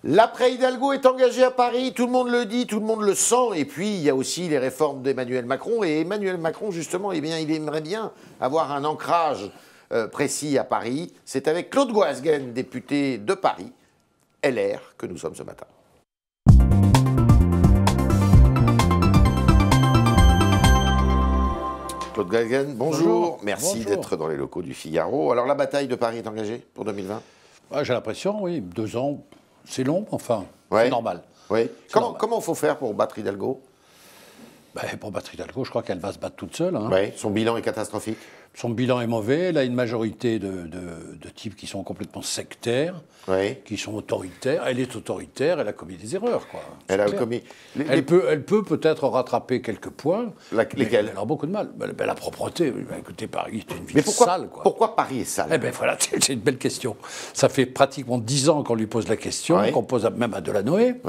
L'après Hidalgo est engagé à Paris, tout le monde le dit, tout le monde le sent. Et puis, il y a aussi les réformes d'Emmanuel Macron. Et Emmanuel Macron, justement, eh bien, il aimerait bien avoir un ancrage précis à Paris. C'est avec Claude Goasguen, député de Paris, LR, que nous sommes ce matin. Claude Goasguen, bonjour. Merci d'être dans les locaux du Figaro. Alors, la bataille de Paris est engagée pour 2020 ? J'ai l'impression, oui. 2 ans, c'est long, enfin, ouais. C'est normal. Oui. Comment il faut faire pour battre Hidalgo ? Pour battre Hidalgo, je crois qu'elle va se battre toute seule. Hein. Oui, son bilan est catastrophique. Son bilan est mauvais. Elle a une majorité de types qui sont complètement sectaires, qui sont autoritaires. Elle est autoritaire, elle a commis des erreurs, quoi. Elle a commis... Elle peut peut-être rattraper quelques points. Lesquels ? Elle a beaucoup de mal. La propreté, écoutez, Paris est une ville sale, quoi. Pourquoi Paris est sale ? Voilà, c'est une belle question. Ça fait pratiquement 10 ans qu'on lui pose la question, qu'on pose même à Delanoë.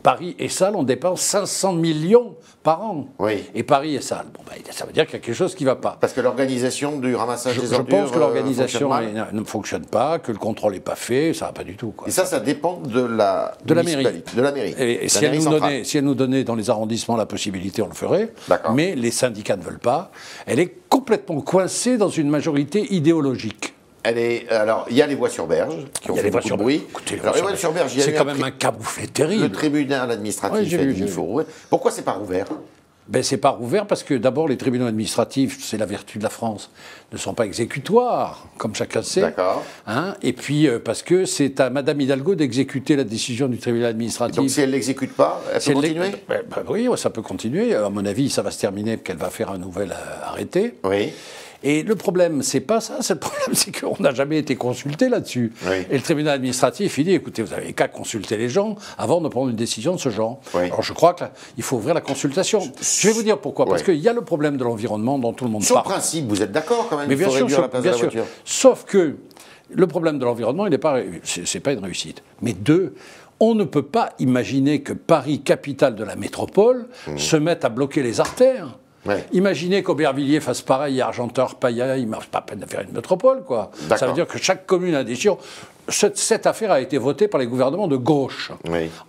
Paris est sale, on dépense 500 millions par an. Et Paris est sale. Ça veut dire qu'il y a quelque chose qui ne va pas. Parce que l'organisation du ramassage des ordures... Je pense que l'organisation ne fonctionne pas, que le contrôle n'est pas fait, ça ne va pas du tout. Quoi. Et ça dépend de la mairie. De la mairie. Et si elle nous donnait dans les arrondissements la possibilité, on le ferait. Mais les syndicats ne veulent pas. Elle est complètement coincée dans une majorité idéologique. Alors, il y a les voies sur berge qui ont fait beaucoup de bruit. Écoutez, les voies sur berge, c'est quand même un camouflet terrible. Le tribunal administratif a dit qu'il faut rouvrir. Pourquoi c'est pas rouvert ? C'est pas rouvert parce que d'abord les tribunaux administratifs, c'est la vertu de la France, ne sont pas exécutoires, comme chacun sait. D'accord. Et puis parce que c'est à Madame Hidalgo d'exécuter la décision du tribunal administratif. Donc si elle ne l'exécute pas, elle peut continuer ? Oui, ça peut continuer. À mon avis, ça va se terminer qu'elle va faire un nouvel arrêté. Oui. Et le problème, c'est pas ça. Le problème, c'est qu'on n'a jamais été consulté là-dessus. Et le tribunal administratif, il dit, écoutez, vous n'avez qu'à consulter les gens avant de prendre une décision de ce genre. Alors je crois qu'il faut ouvrir la consultation. Je vais vous dire pourquoi. Parce qu'il y a le problème de l'environnement dont tout le monde parle. Sur le principe, vous êtes d'accord quand même ? Mais bien sûr, la place de la voiture. Sauf que le problème de l'environnement, c'est pas une réussite. Mais 2, on ne peut pas imaginer que Paris, capitale de la métropole, se mette à bloquer les artères. Imaginez qu'Aubervilliers fasse pareil à Argenteur, Paya, il ne marche pas à peine de faire une métropole, quoi. Ça veut dire que chaque commune a des décision. Cette affaire a été votée par les gouvernements de gauche.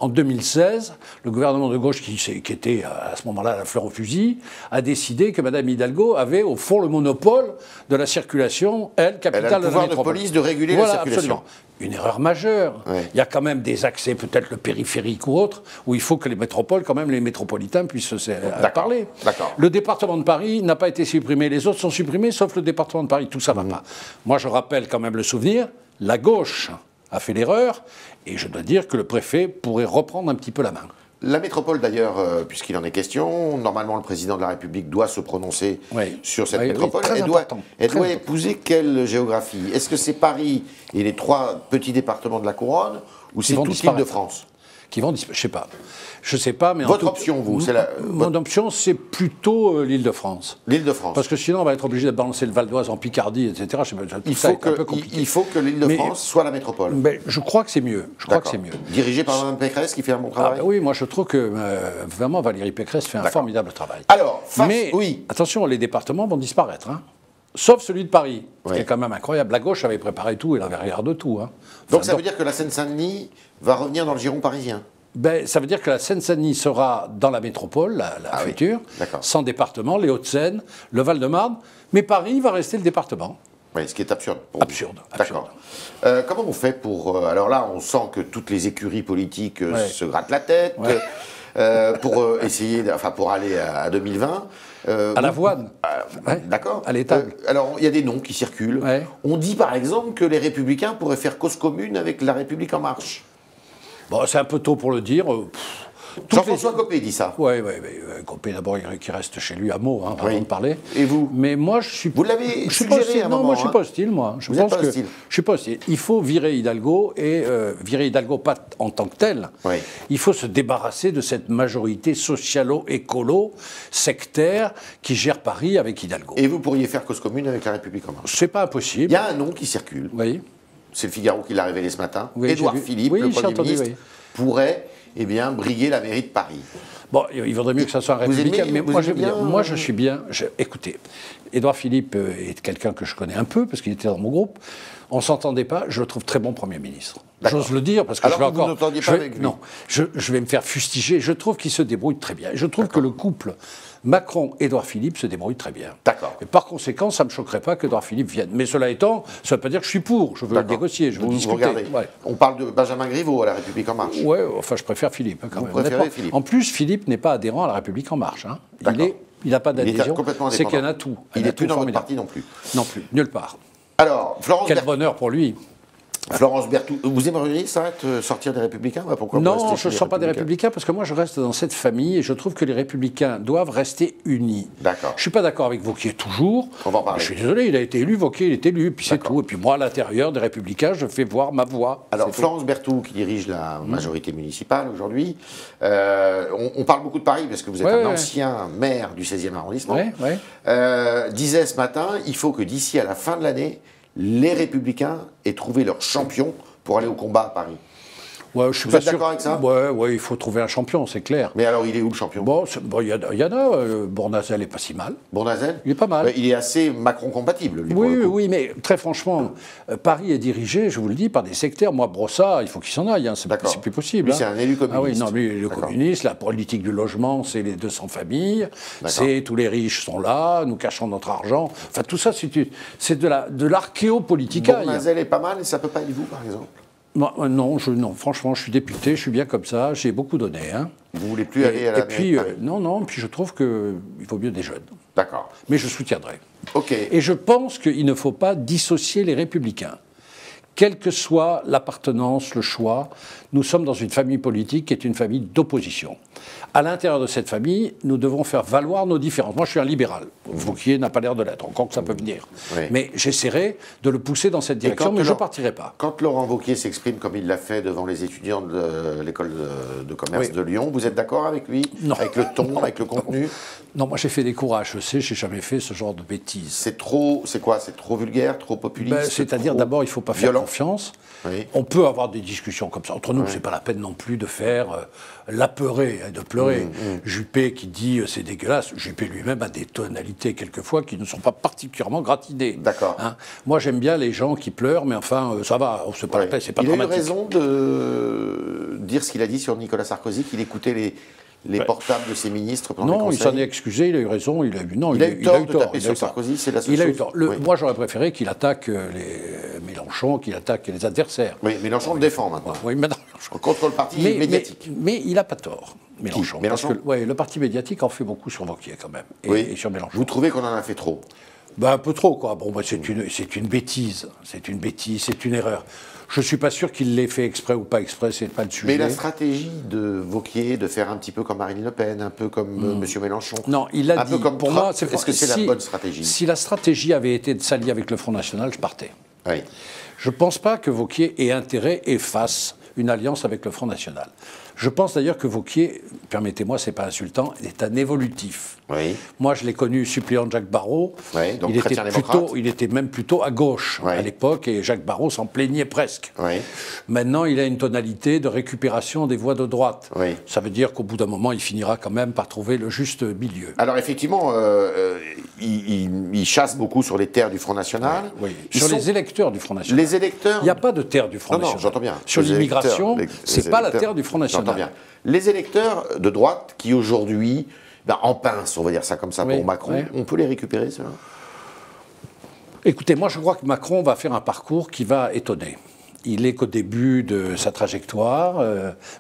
En 2016, le gouvernement de gauche, qui était à ce moment-là la fleur au fusil, a décidé que Mme Hidalgo avait au fond le monopole de la circulation, capitale de la métropole. Elle a le pouvoir de police de réguler la circulation. Absolument. Une erreur majeure. Il y a quand même des accès, peut-être le périphérique ou autre, où il faut que les métropoles, quand même, les métropolitains puissent parler. Le département de Paris n'a pas été supprimé. Les autres sont supprimés, sauf le département de Paris. Tout ça ne va pas. Moi, je rappelle quand même le souvenir. La gauche a fait l'erreur, et je dois dire que le préfet pourrait reprendre un petit peu la main. La métropole, d'ailleurs, puisqu'il en est question, normalement, le président de la République doit se prononcer sur cette métropole. Elle doit épouser quelle géographie ? Est-ce que c'est Paris et les 3 petits départements de la Couronne, ou c'est toute l'Île-de-France ? Qui vont disparaître. Je sais pas, mais votre option, vous, c'est mon option, c'est plutôt l'Île-de-France. L'Île-de-France. Parce que sinon, on va être obligé de balancer le Val d'Oise en Picardie, etc. Il faut que l'Île-de-France soit la métropole. Mais je crois que c'est mieux. Dirigé par Mme Pécresse, qui fait un bon travail. Oui, moi je trouve que vraiment Valérie Pécresse fait un formidable travail. Alors, attention, les départements vont disparaître. Sauf celui de Paris, ce qui est quand même incroyable. La gauche avait préparé tout, elle avait regard de tout. Donc ça veut dire que la Seine-Saint-Denis va revenir dans le giron parisien ? Ça veut dire que la Seine-Saint-Denis sera dans la métropole, la future, sans département, les Hauts-de-Seine, le Val-de-Marne, mais Paris va rester le département. Oui, ce qui est absurde. Absurde. D'accord. Comment on fait pour... alors là, on sent que toutes les écuries politiques se grattent la tête pour essayer... pour aller à 2020. À l'avoine. D'accord. À l'étable. Alors, il y a des noms qui circulent. On dit, par exemple, que les Républicains pourraient faire cause commune avec La République En Marche. C'est un peu tôt pour le dire. Jean-François Copé dit ça. Oui. Copé, d'abord, il reste chez lui à Meaux, avant de parler. Et vous ? Mais moi, je suis... Vous l'avez suggéré à un moment. Non, moi, je ne suis pas hostile, moi. Je suis pas hostile. Il faut virer Hidalgo, et virer Hidalgo pas en tant que tel. Il faut se débarrasser de cette majorité socialo-écolo, sectaire, qui gère Paris avec Hidalgo. Et vous pourriez faire cause commune avec La République En Marche ? C'est pas impossible. Il y a un nom qui circule. C'est le Figaro qui l'a révélé ce matin. Édouard Philippe, le Premier ministre, pourrait briguer la mairie de Paris. Bon, il vaudrait mieux que ça soit un républicain, mais moi, bien, moi je suis bien. Écoutez, Édouard Philippe est quelqu'un que je connais un peu, parce qu'il était dans mon groupe. On ne s'entendait pas, je le trouve très bon Premier ministre. J'ose le dire, parce que alors je vais vous encore... n'entendiez pas avec lui. Non, je vais me faire fustiger. Je trouve qu'il se débrouille très bien. Je trouve que le couple Macron-Édouard Philippe se débrouille très bien. D'accord. Et par conséquent, ça ne me choquerait pas qu'Édouard Philippe vienne. Mais cela étant, ça ne veut pas dire que je suis pour. Je veux négocier, je veux discuter. Regardez. On parle de Benjamin Griveaux à La République En Marche. Oui, enfin, je préfère Philippe, quand même. Vous préférez Philippe. En plus, Philippe n'est pas adhérent à La République En Marche. Hein. Il n'a pas d'adhésion. C'est qu'il y en a tout. Il n'est plus dans votre parti non plus. Non plus, nulle part. Alors, Florence Quel bonheur pour lui. Florence Berthoud, vous aimeriez ça, sortir des Républicains? Pourquoi non, je ne sors pas des Républicains parce que moi je reste dans cette famille et je trouve que les Républicains doivent rester unis. D'accord. Je ne suis pas d'accord avec Wauquiez toujours. On va en parler. Je suis désolé, il a été élu, Wauquiez il est élu, puis c'est tout. Et puis moi, à l'intérieur des Républicains, je fais voir ma voix. Alors Florence Berthoud, qui dirige la majorité municipale aujourd'hui, on parle beaucoup de Paris parce que vous êtes un ancien maire du 16e arrondissement, disait ce matin, il faut que d'ici à la fin de l'année, les Républicains aient trouvé leur champion pour aller au combat à Paris. Ouais, je suis Vous êtes d'accord avec ça? Ouais, il faut trouver un champion, c'est clair. Mais alors, il est où le champion? Bon, il y en a. Bournazel n'est pas si mal. Bournazel? Il est pas mal. Il est assez Macron-compatible, lui. Oui, mais très franchement, Paris est dirigé, je vous le dis, par des sectaires. Moi, Brossard, il faut qu'il s'en aille. Hein, c'est plus possible. Lui, c'est un élu communiste. Ah oui, non, lui, il est communiste. La politique du logement, c'est les 200 familles. C'est tous les riches sont là, nous cachons notre argent. Enfin, tout ça, c'est de l'archéopolitica. Bournazel est pas mal et ça peut pas être vous, par exemple? Non, franchement, je suis député, je suis bien comme ça, j'ai beaucoup donné. Hein. Vous ne voulez plus aller à la mairie? Non, puis je trouve qu'il vaut mieux des jeunes. D'accord. Mais je soutiendrai. OK. Et je pense qu'il ne faut pas dissocier les Républicains. Quelle que soit l'appartenance, le choix, nous sommes dans une famille politique qui est une famille d'opposition. À l'intérieur de cette famille, nous devons faire valoir nos différences. Moi, je suis un libéral. Wauquiez n'a pas l'air de l'être, encore que ça peut venir. Oui. Mais j'essaierai de le pousser dans cette direction, mais je ne partirai pas. Quand Laurent Wauquiez s'exprime comme il l'a fait devant les étudiants de l'école de commerce de Lyon, vous êtes d'accord avec lui? Non. Avec le ton, avec le contenu? Non, moi j'ai fait des cours à HEC, je n'ai jamais fait ce genre de bêtises. C'est quoi? C'est trop vulgaire, trop populiste? C'est-à-dire, d'abord, il ne faut pas faire confiance. Oui. On peut avoir des discussions comme ça. Entre nous, c'est pas la peine non plus de faire l'apeurer, de pleurer. Juppé qui dit c'est dégueulasse. Juppé lui-même a des tonalités quelquefois qui ne sont pas particulièrement gratinées. D'accord. Hein, moi, j'aime bien les gens qui pleurent, mais enfin, ça va, c'est pas la peine, c'est pas dramatique. Il a eu raison de dire ce qu'il a dit sur Nicolas Sarkozy, qu'il écoutait les portables de ses ministres pendant les conseils. Non, il s'en est excusé, il a eu raison, il a eu tort de taper sur Sarkozy, c'est la seule chose. Il a eu tort. Moi, j'aurais préféré qu'il attaque Mélenchon, qu'il attaque les adversaires. Oui, Mélenchon le défend maintenant. Oui, maintenant, Mélenchon. Contre le parti médiatique. Mais il n'a pas tort, Mélenchon. Mélenchon. Parce que le parti médiatique en fait beaucoup sur Wauquiez, quand même, et sur Mélenchon. Vous trouvez qu'on en a fait trop? Un peu trop, quoi. Bon, c'est une bêtise. C'est une bêtise, c'est une erreur. Je ne suis pas sûr qu'il l'ait fait exprès ou pas exprès, c'est pas le sujet. Mais la stratégie de Wauquiez de faire un petit peu comme Marine Le Pen, un peu comme M. Mélenchon. Non, il a dit, comme pour moi, est-ce que c'est la bonne stratégie? Si la stratégie avait été de s'allier avec le Front National, je partais. Oui. Je ne pense pas que Wauquiez ait intérêt et fasse une alliance avec le Front National. Je pense d'ailleurs que Wauquiez, permettez-moi, c'est pas insultant, est un évolutif. Oui. Moi, je l'ai connu suppléant de Jacques Barrot. Oui, donc il était même plutôt à gauche à l'époque, et Jacques Barrot s'en plaignait presque. Oui. Maintenant, il a une tonalité de récupération des voix de droite. Oui. Ça veut dire qu'au bout d'un moment, il finira quand même par trouver le juste milieu. Alors effectivement, il chasse beaucoup sur les terres du Front National. Oui. Sur les électeurs du Front National. Les électeurs. Il n'y a pas de terre du Front National. Non, j'entends bien. Sur l'immigration, c'est pas la terre du Front National. J'entends bien. Les électeurs de droite qui aujourd'hui, en pince, on va dire ça comme ça pour Macron, on peut les récupérer, cela? Écoutez, moi je crois que Macron va faire un parcours qui va étonner. Il n'est qu'au début de sa trajectoire,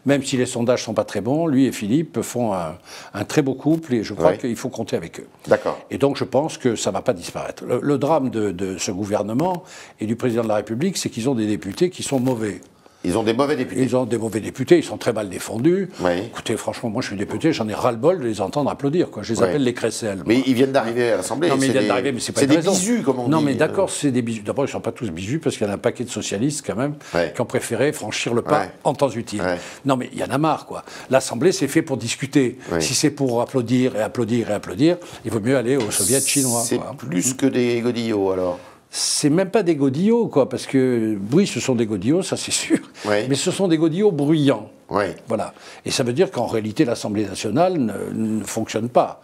même si les sondages ne sont pas très bons, lui et Philippe font un très beau couple et je crois qu'il faut compter avec eux. D'accord. Et donc je pense que ça ne va pas disparaître. Le drame de ce gouvernement et du président de la République, c'est qu'ils ont des députés qui sont mauvais. Ils ont des mauvais députés. Ils ont des mauvais députés, ils sont très mal défendus. Oui. Écoutez, franchement, moi je suis député, j'en ai ras-le-bol de les entendre applaudir. Quoi. Je les appelle les crécelles. Mais ils viennent d'arriver à l'Assemblée. Non, mais ils viennent d'arriver, mais c'est pas une raison. C'est des bisus, comme on dit. Non, mais d'accord, c'est des bisus. D'abord, ils ne sont pas tous bisus, parce qu'il y en a un paquet de socialistes, quand même, qui ont préféré franchir le pas en temps utile. Non, mais il y en a marre, quoi. L'Assemblée, c'est fait pour discuter. Si c'est pour applaudir et applaudir et applaudir, il vaut mieux aller au soviet chinois. C'est plus que des godillots, alors. C'est même pas des godillots, quoi, parce que, oui, ce sont des godillots, ça c'est sûr, mais ce sont des godillots bruyants. Oui. Voilà. Et ça veut dire qu'en réalité, l'Assemblée nationale ne fonctionne pas.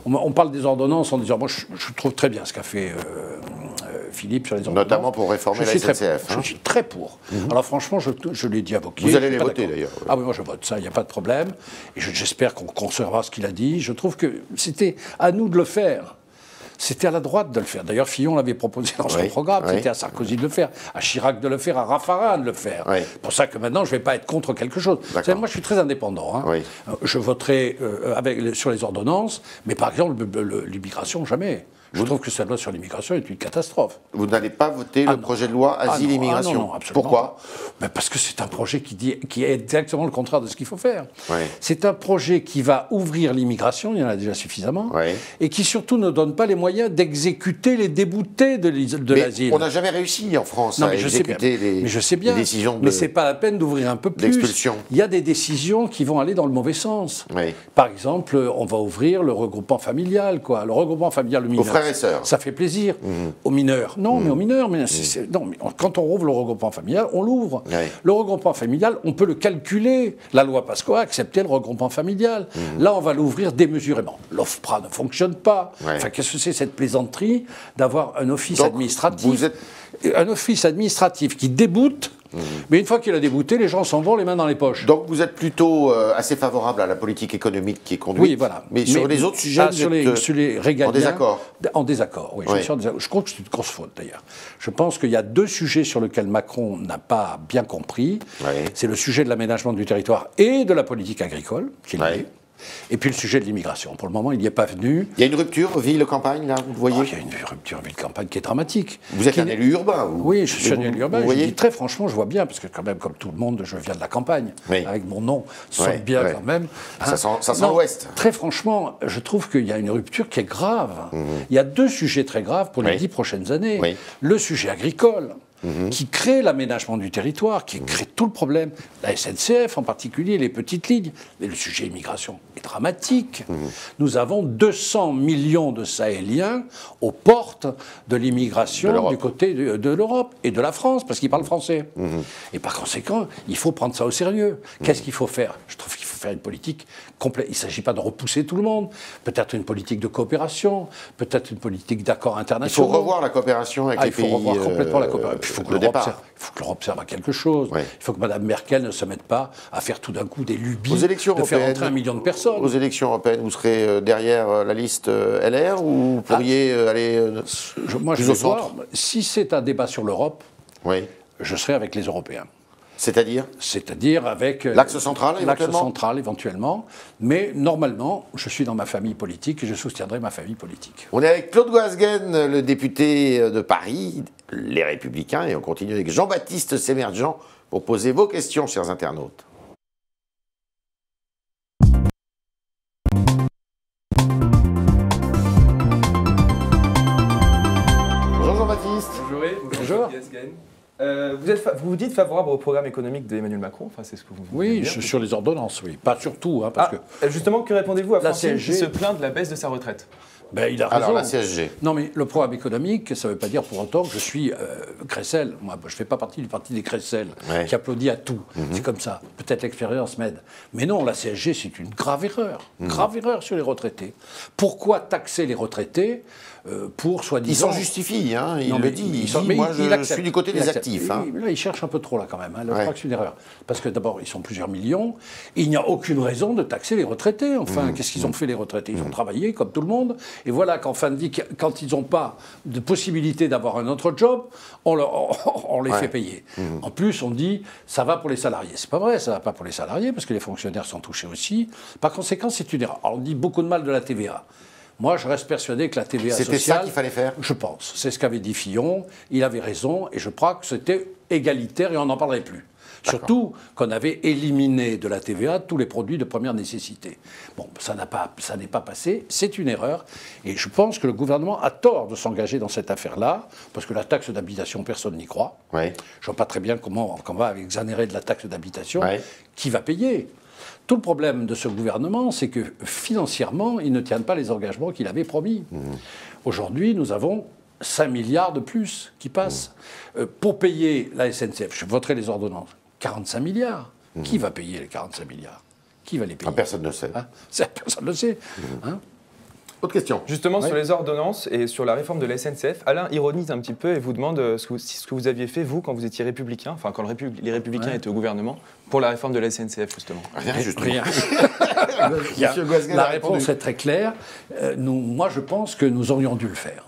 On parle des ordonnances en disant, moi je trouve très bien ce qu'a fait Philippe sur les ordonnances. Notamment pour réformer la SNCF. Je suis très pour. Alors franchement, je l'ai dit à Wauquiez. Vous allez les voter d'ailleurs. Ah oui, moi je vote, ça, il n'y a pas de problème. Et j'espère qu'on conservera ce qu'il a dit. Je trouve que c'était à nous de le faire. C'était à la droite de le faire. D'ailleurs, Fillon l'avait proposé dans son programme. C'était à Sarkozy de le faire, à Chirac de le faire, à Raffarin de le faire. C'est pour ça que maintenant, je ne vais pas être contre quelque chose. Vous savez, moi, je suis très indépendant. Hein. Je voterai sur les ordonnances, mais par exemple, l'immigration, jamais. Je trouve que cette loi sur l'immigration est une catastrophe. Vous n'allez pas voter le projet de loi Asile et Immigration? Non, absolument. Pourquoi? Parce que c'est un projet qui est exactement le contraire de ce qu'il faut faire. C'est un projet qui va ouvrir l'immigration, il y en a déjà suffisamment, et qui surtout ne donne pas les moyens d'exécuter les déboutés de l'asile. On n'a jamais réussi en France à exécuter les décisions de... Mais ce n'est pas la peine d'ouvrir un peu plus. D'expulsion. Il y a des décisions qui vont aller dans le mauvais sens. Par exemple, on va ouvrir le regroupement familial, quoi. Le regroupement familial, le mineur. Et sœurs. Ça fait plaisir aux mineurs. Non, mais aux mineurs. Mais non, mais quand on rouvre le regroupement familial, on l'ouvre. Le regroupement familial, on peut le calculer. La loi Pasqua a accepté le regroupement familial. Là, on va l'ouvrir démesurément. L'OFPRA ne fonctionne pas. Enfin, qu'est-ce que c'est cette plaisanterie d'avoir un office administratif un office administratif qui déboute. Mais une fois qu'il a débouté, les gens s'en vont les mains dans les poches. Donc vous êtes plutôt assez favorable à la politique économique qui est conduite. Oui, voilà. Mais sur les autres sujets, sur les régaliens, en désaccord. En désaccord, oui. Je crois que c'est une grosse faute, d'ailleurs. Je pense qu'il y a deux sujets sur lesquels Macron n'a pas bien compris. C'est le sujet de l'aménagement du territoire et de la politique agricole, qu'il est. Et puis le sujet de l'immigration. Pour le moment, il n'y est pas venu. Il y a une rupture ville-campagne, là, vous le voyez? Il y a une rupture ville-campagne qui est dramatique. Vous êtes un élu urbain, vous? Oui, je suis un élu urbain. Je dis très franchement, je vois bien, parce que quand même, comme tout le monde, je viens de la campagne. Avec mon nom, ça sonne bien quand même. Ça sent l'Ouest. Très franchement, je trouve qu'il y a une rupture qui est grave. Il y a deux sujets très graves pour les 10 prochaines années. Le sujet agricole. Qui crée l'aménagement du territoire, qui crée tout le problème. La SNCF en particulier, les petites lignes. Mais le sujet immigration est dramatique. Nous avons 200 millions de Sahéliens aux portes de l'immigration du côté de l'Europe et de la France, parce qu'ils parlent français. Et par conséquent, il faut prendre ça au sérieux. Qu'est-ce qu'il faut faire? Je trouve qu'il faut faire une politique complète. Il ne s'agit pas de repousser tout le monde. Peut-être une politique de coopération, peut-être une politique d'accords internationaux. Il faut revoir la coopération avec les pays. Il faut revoir complètement la coopération. Il faut que l'Europe serve à quelque chose. Il faut que Mme Merkel ne se mette pas à faire tout d'un coup des lubies de faire entrer 1 million de personnes. Aux élections européennes, vous serez derrière la liste LR ou vous pourriez aller moi, plus je au vais centre? voir. Si c'est un débat sur l'Europe, je serai avec les Européens. C'est-à-dire avec... L'axe central, éventuellement? L'axe central, éventuellement. Mais normalement, je suis dans ma famille politique et je soutiendrai ma famille politique. On est avec Claude Goasguen, le député de Paris, Les Républicains, et on continue avec Jean-Baptiste Sémergent pour poser vos questions, chers internautes. Bonjour Jean-Baptiste. Bonjour. Vous vous dites favorable au programme économique d'Emmanuel Macron, enfin, c'est ce que vous Oui, sur les ordonnances, oui. Pas surtout, hein, parce que... Justement, que répondez-vous à Francine CSG... qui se plaint de la baisse de sa retraite? Il a raison. Alors, la CSG. Non, mais le programme économique, ça ne veut pas dire pour autant que je suis Cressel. Moi, je ne fais pas partie du parti des Cressel, qui applaudit à tout. C'est comme ça. Peut-être l'expérience m'aide. Mais non, la CSG, c'est une grave erreur. Grave erreur sur les retraités. Pourquoi taxer les retraités pour soi-disant... Il s'en justifie, hein. Il le dit. Moi, je suis du côté des actifs. Hein. Là, il cherche un peu trop, là, quand même. Hein. Je crois que c'est une erreur. Parce que d'abord, ils sont plusieurs millions. Il n'y a aucune raison de taxer les retraités. Enfin, qu'est-ce qu'ils ont fait, les retraités? Ils ont travaillé, comme tout le monde. Et voilà qu'en fin de vie, quand ils n'ont pas de possibilité d'avoir un autre job, on les fait payer. En plus, on dit, ça va pour les salariés. C'est pas vrai, ça va pas pour les salariés, parce que les fonctionnaires sont touchés aussi. Par conséquent, c'est une erreur. Alors, on dit beaucoup de mal de la TVA. Moi, je reste persuadé que la TVA sociale... C'était ça qu'il fallait faire? Je pense. C'est ce qu'avait dit Fillon. Il avait raison, et je crois que c'était égalitaire, et on n'en parlerait plus. Surtout qu'on avait éliminé de la TVA tous les produits de première nécessité. Bon, ça n'est pas passé, c'est une erreur. Et je pense que le gouvernement a tort de s'engager dans cette affaire-là, parce que la taxe d'habitation, personne n'y croit. Je ne vois pas très bien comment on va exonérer de la taxe d'habitation. Qui va payer? Tout le problème de ce gouvernement, c'est que financièrement, il ne tient pas les engagements qu'il avait promis. Aujourd'hui, nous avons 5 milliards de plus qui passent. Pour payer la SNCF, je voterai les ordonnances, 45 milliards. Qui va payer les 45 milliards? Qui va les payer? Personne ne sait. Hein, personne ne le sait. Hein. Autre question. Justement, sur les ordonnances et sur la réforme de la SNCF, Alain ironise un petit peu et vous demande ce que vous aviez fait, vous, quand vous étiez républicain, enfin quand les Républicains étaient au gouvernement, pour la réforme de la SNCF, justement. Rien, justement. Rien. Monsieur Goasguen La a répondu. réponse est très claire. Moi, je pense que nous aurions dû le faire.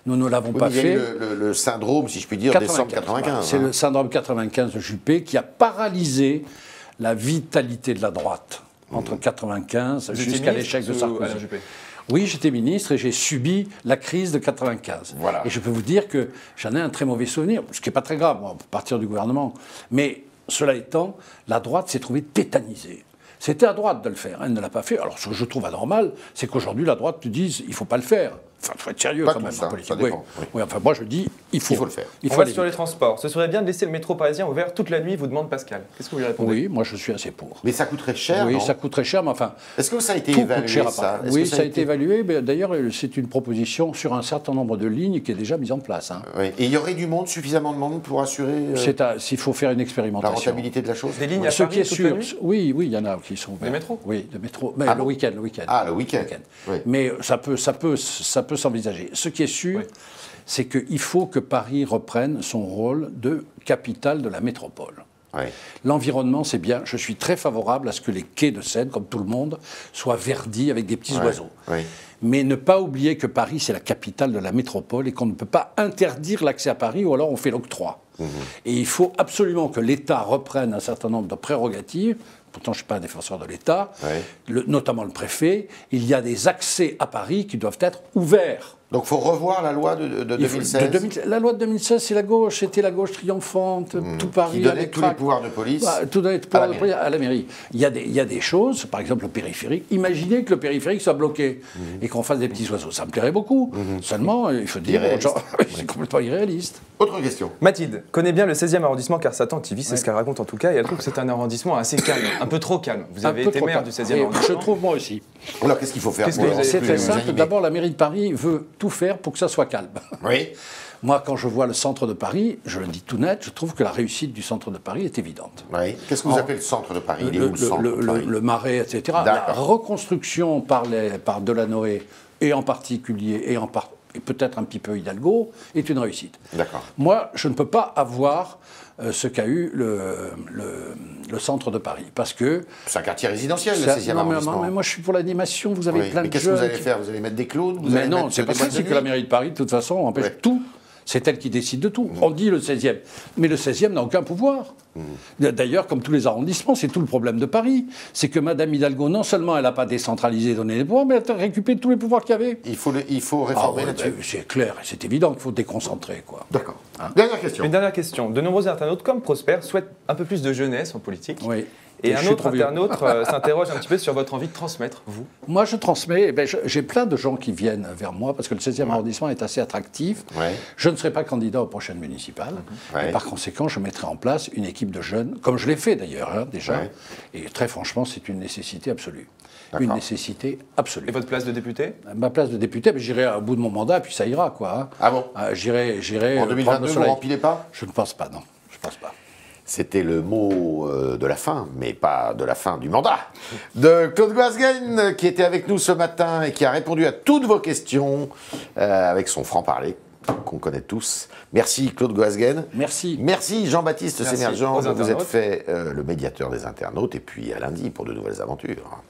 Nous ne l'avons pas Il y a fait. eu le syndrome, si je puis dire, décembre 95. C'est le syndrome 95 de Juppé qui a paralysé la vitalité de la droite entre 95 jusqu'à l'échec de Sarkozy. Oui, j'étais ministre et j'ai subi la crise de 95. Voilà. Et je peux vous dire que j'en ai un très mauvais souvenir, ce qui n'est pas très grave, on peut partir du gouvernement. Mais cela étant, la droite s'est trouvée tétanisée. C'était à droite de le faire, elle ne l'a pas fait. Alors ce que je trouve anormal, c'est qu'aujourd'hui la droite te dise il ne faut pas le faire. Enfin, il faut être sérieux pas quand même ça, en politique. ça dépend, oui, enfin moi je dis il faut le faire. On va sur les transports. Ce serait bien de laisser le métro parisien ouvert toute la nuit, vous demande Pascal. Qu'est-ce que vous lui répondez? Oui, moi je suis assez pour. Mais ça coûterait cher, Oui, non? ça coûterait cher, mais enfin... Est-ce que ça a été tout évalué, coûte cher à ça? Paris. Oui, ça a été évalué. D'ailleurs, c'est une proposition sur un certain nombre de lignes qui est déjà mise en place. Hein. Oui. Et il y aurait du monde, suffisamment de monde pour assurer s'il faut faire une la expérimentation. rentabilité de la chose? Des lignes à Ce Paris qui est toute la sûr, nuit? oui, il y en a qui sont ouverts. Des métros? Oui, des métros. Mais Ah le bon? week-end. Ah, le week-end. Oui. Mais ça peut s'envisager. Ce qui est sûr, c'est qu'il faut que Paris reprenne son rôle de capitale de la métropole. Oui. L'environnement, c'est bien. Je suis très favorable à ce que les quais de Seine, comme tout le monde, soient verdis avec des petits oiseaux. Oui. Mais ne pas oublier que Paris, c'est la capitale de la métropole et qu'on ne peut pas interdire l'accès à Paris ou alors on fait l'octroi. Et il faut absolument que l'État reprenne un certain nombre de prérogatives. Pourtant, je ne suis pas un défenseur de l'État, notamment le préfet. Il y a des accès à Paris qui doivent être ouverts. Donc il faut revoir la loi de 2016. La loi de 2016, c'est la gauche, c'était la gauche triomphante, tout Paris. Qui donnait avec tous les pouvoirs de police tout donnait pouvoir de police à la mairie. Il y a des choses, par exemple le périphérique. Imaginez que le périphérique soit bloqué et qu'on fasse des petits oiseaux. Ça me plairait beaucoup. Seulement, il faut dire aux gens, c'est complètement irréaliste. Autre question. Mathilde connaît bien le 16e arrondissement car sa tante y vit, c'est ce qu'elle raconte en tout cas, et elle trouve que c'est un arrondissement assez calme, un peu trop calme. Vous avez été maire du 16e arrondissement. Je trouve moi aussi. Alors qu'est-ce qu'il faut faire? C'est très simple. D'abord, la mairie de Paris veut tout faire pour que ça soit calme. Oui. Moi, quand je vois le centre de Paris, je le dis tout net, je trouve que la réussite du centre de Paris est évidente. Oui. Qu'est-ce que vous appelez le centre de Paris? Il est où le centre de Paris? Le Marais, etc. La reconstruction par Delanoë, et en particulier, et peut-être un petit peu Hidalgo, est une réussite. D'accord. Moi, je ne peux pas avoir ce qu'a eu le centre de Paris, parce que... C'est un quartier résidentiel, le 16e arrondissement. Mais moi, je suis pour l'animation, vous avez plein de jeunes... Mais qu'est-ce que vous allez faire? Vous allez mettre des clowns? Mais non, c'est pas ça, c'est que la mairie de Paris, de toute façon, empêche tout. C'est elle qui décide de tout. On dit le 16e. Mais le 16e n'a aucun pouvoir. D'ailleurs, comme tous les arrondissements, c'est tout le problème de Paris. C'est que Mme Hidalgo, non seulement elle n'a pas décentralisé, donné les pouvoirs, mais elle a récupéré tous les pouvoirs qu'il y avait. Il faut réformer là-dessus. C'est clair, c'est évident qu'il faut déconcentrer, quoi. D'accord. Dernière question. Une dernière question. De nombreux internautes, comme Prosper, souhaitent un peu plus de jeunesse en politique. Oui. Et un autre internaute s'interroge un petit peu sur votre envie de transmettre, vous. Moi, je transmets. J'ai plein de gens qui viennent vers moi parce que le 16e arrondissement est assez attractif. Ouais. Je ne serai pas candidat aux prochaines municipales. Et par conséquent, je mettrai en place une équipe de jeunes, comme je l'ai fait d'ailleurs, déjà. Ouais. Et très franchement, c'est une nécessité absolue. Une nécessité absolue. Et votre place de député? Ma place de député, j'irai au bout de mon mandat, puis ça ira, quoi. Hein. Ah bon? J'irai. En 2022, vous ne remplirez pas? Je ne pense pas, non. Je ne pense pas. C'était le mot de la fin, mais pas de la fin du mandat, de Claude Goasguen, qui était avec nous ce matin et qui a répondu à toutes vos questions avec son franc-parler, qu'on connaît tous. Merci Claude Goasguen. Merci. Merci Jean-Baptiste Sémergent. Vous êtes fait le médiateur des internautes, et puis à lundi pour de nouvelles aventures.